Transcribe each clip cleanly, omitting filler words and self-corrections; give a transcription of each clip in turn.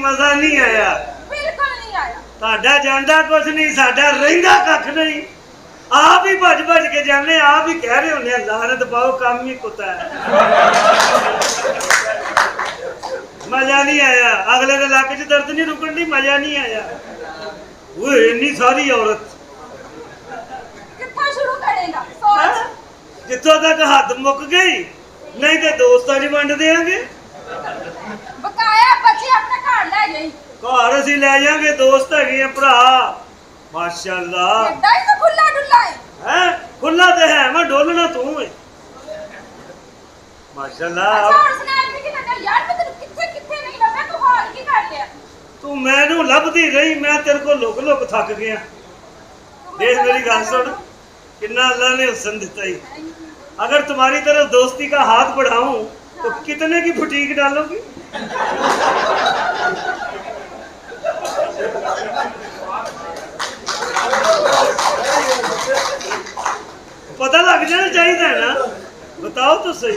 मजा नहीं आया, बिल्कुल नहीं आया। साडा जांदा कुछ नहीं, साडा रहिंदा कख नहीं। आप ही भज भज के जाने, आप ही कह रहे होने लानत पाओ काम ही कुत्ता है। मजा नहीं आया, अगले के इलाके च दर्द नहीं रुकन दी, मजा नहीं आया। वो इन्नी सारी औरत कितना शुरू करेगा सोच? जितों तक हद मुक गई, नहीं तो दोस्तां च वंड देंगे। बकाया बच्चे अपने घर ले गई। घर असीं लै जांगे, दोस्त है भरा माशाअल्लाह। एडा ही तो खुला डुल्ला है खुला तो है, मैं डोलना तू है माशाअल्लाह। अच्छा और स्नैप भी कितना यार, मैं तेरे किथे किथे नहीं लगा, तू हाल की कर लिया? तू मैनू लभदी रही, मैं तेरे को लुक लुक थक गया। देख मेरी गल सुन, कितना अल्लाह ने हुस्न दिता ही। अगर तुम्हारी तरफ दोस्ती का हाथ बढ़ाऊं तो कितने की बुटीक डालोगी? पता लग जाना चाहिए था ना, बताओ तो सही।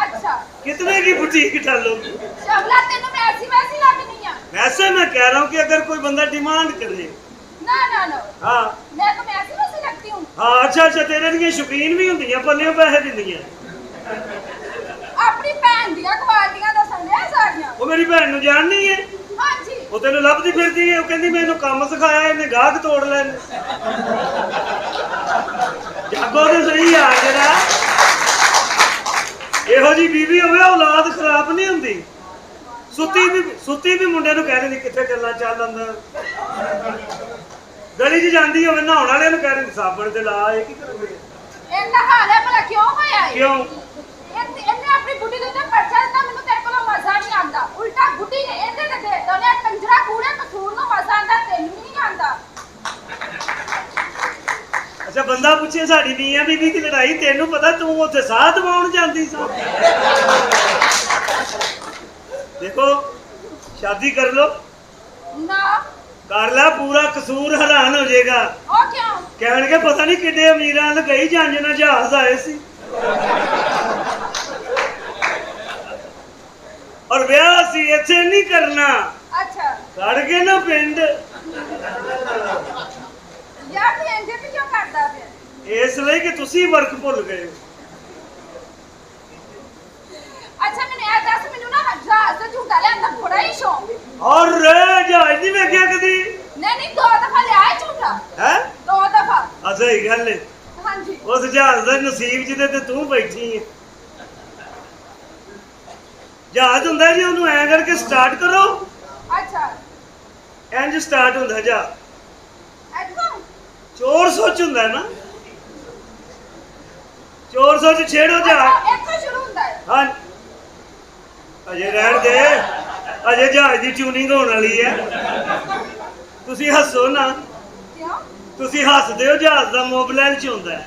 अच्छा कितने की बुटीक डालोगी? शबला तेनू मैं ऐसी वैसी लगनी है? वैसे मैं कह रहा हूँ कि अगर कोई बंदा डिमांड करे। ना ना ना, हाँ मैं तो मैं ऐसी वैसी लगती हूँ। हाँ अच्छा अच्छा, तेरे दियां शौकीन भी होंदियां, पल्लियों पैसे दिंदियां। अपनी भैन दियां क्वालिटियां दसन दे सारियां। वो मेरी भैन नूं जाननी है, हाँ जी। वो तेनू लभदी फिरदी है, वो कहंदी मैनू काम सिखाया, इन्हें गाहक तोड़ लेने। जागो तो सही आ जरा, इहो जी बीवी होवे औलाद खराब नहीं हुंदी। सुती भी मुंडे नूं कह दिंदी कित्थे चलना, चल अंदर। गली च जांदी होवे नहाउण वाले नूं कह दिंदी साबण ते ला, ये की करोगे? इन्ना हाल है भला क्यों होया है? क्यों? इन्ने अपनी बुढ़ी दे उत्ते पर्चा दित्ता, मैनू तेरे कोलों मजा नहीं आंदा। उल्टा बुढ़ी ने इहदे ते दे दोने कंजरा कूड़े कसूर नूं मजा आंदा, तैनूं नहीं आंदा। अच्छा बंदा पूछे साड़ी मियां बीबी की लड़ाई, तेनू पता तू उत्थे साह दवाउण जांदी सी। देखो शादी कर लो ना कर ला, पूरा कसूर हैरान हो जाएगा। ओ क्यों? कहण के पता नहीं किड्डे अमीरां ने गई जंज ना जहाज आए सी और ब्याह सी इत्थे नहीं करना, अच्छा कर के ना पिंड। यार तू इंजे भी क्यों करदा फिर? इसलिए कि तुसी वर्क भुल गए। अच्छा मैंने यार दस मैनू ना जहाज से झूठा लियांदा बड़ा ही शौक। और जहाज नहीं वेख्या कदी? नहीं दो दफा लिया है झूठा। है 2 दफा। अच्छा ही गल है, हाँ जी। उस जहाज का नसीब जिदे ते तू बैठी है। जहाज हुंदा जी, ओनू ऐ करके स्टार्ट करो। अच्छा इंज स्टार्ट हुंदा जहाज। ऐसा? चोर सोच हुंदा ना, चोर सोच छेड़ो जहाज। इत्थों शुरू हुंदा है? हाँ अजे रहन दे, अजे जहाज की ट्यूनिंग होने वाली है। तुसी हसो ना, क्यों? तुसी हसदे हो, जहाज का मोबलाइल च हुंदा है,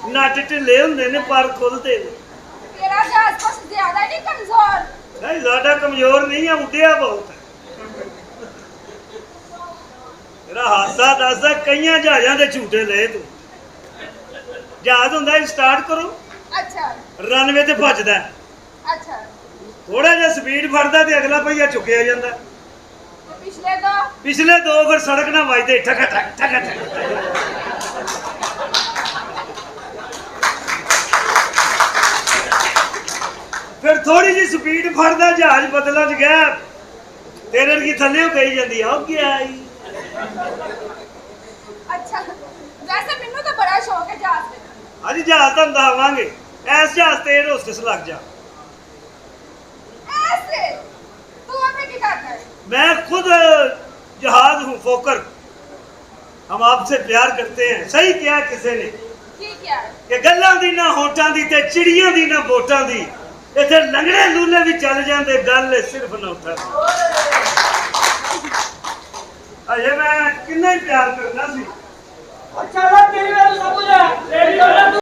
नट ढिले हुंदे ने पर खुलदे ने। तेरा जहाज कुछ ज्यादा नहीं कमजोर? नहीं साडा कमजोर नहीं है, उड्डिया बहुत है। तेरा हादसा दसदा कई जहाज़ां दे झूठे लए तू। जहाज हुंदा स्टार्ट करो, अच्छा रनवे ते भजदा, अच्छा। थोड़ा जिहा स्पीड फड़दा ते अगला पहिया चुकिया जांदा। तो पिछले दो फिर सड़क ना वजदे ठक ठक ठक ठक। फिर थोड़ी जी स्पीड फड़दा, जहाज बदलां च गया, तेरे की थल्ले गई जांदी आ गया आई। अच्छा वैसे मैनू तो बड़ा शौक है जहाज में। अज जहाज तुहानू दसावांगे, ऐस जहाज ते एयर होस्टेस लग जा। ऐसे तू हमें क्या करता है? मैं खुद जहाज हूँ फोकर। हम आपसे प्यार करते हैं। सही किया किसी ने ठीक है कि गल्लां दी ना होठां दी ते चिड़ियां दी ना बोटां दी, इत्थे लंगड़े लूले भी चल जांदे, गल सिर्फ नोटां दी। अजे मैं किन्ना ही प्यार करना सी। अच्छा तेरी गल समझ आ।